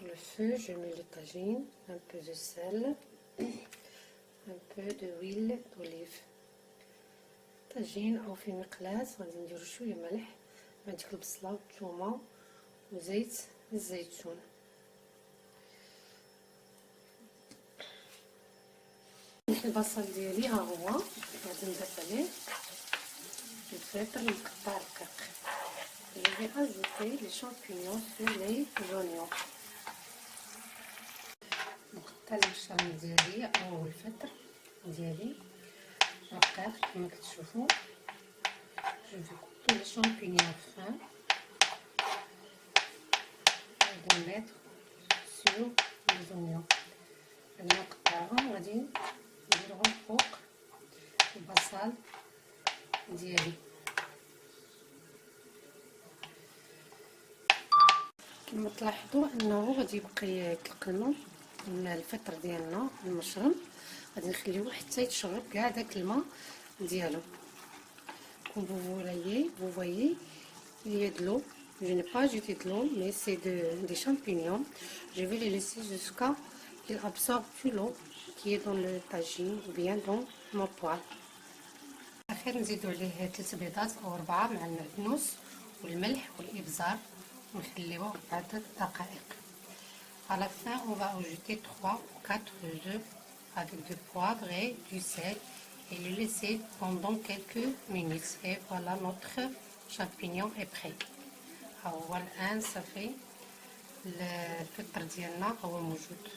le feu, je mets le tagine, un peu de sel, un peu d'huile d'olive. طاجين او في مقلاة غادي نديرو شويه ملح مع ديك البصله والثومه وزيت الزيتون. البصل ديالي ها هو غادي نضيف عليه الفلفل المقطع رقيق. Je vais ajouter les champignons sur les oignons. نقطع المشروم ديالي او الفطر ديالي رقيق كما كتشوفوا. Je vais couper les champignons fins et les mettre sur les oignons. غادي نقطعهم وغادي نديرهم فوق البصل ديالي. كما تلاحظوا انه غادي يبقى يتقلم الفطر ديالنا المشروم، غادي نخليوه حتى يتشرب كاع داك الماء ديالو. Comme vous voyez, il y a de l'eau. Je n'ai pas ajouté de l'eau, mais c'est des champignons. Je vais les laisser jusqu'à qu'ils absorbent toute l'eau qui est dans le tagine ou bien dans mon poêle. اخيرا نزيدو عليه 3 بيضات او 4 مع المعدنوس والملح والابزار ونخليوه 4 دقائق. À la fin, on va ajouter 3 ou 4 œufs avec du poivre et du sel et le laisser pendant quelques minutes. Et voilà, notre champignon est prêt. هو الآن صافي الفطر ديالنا هو موجود.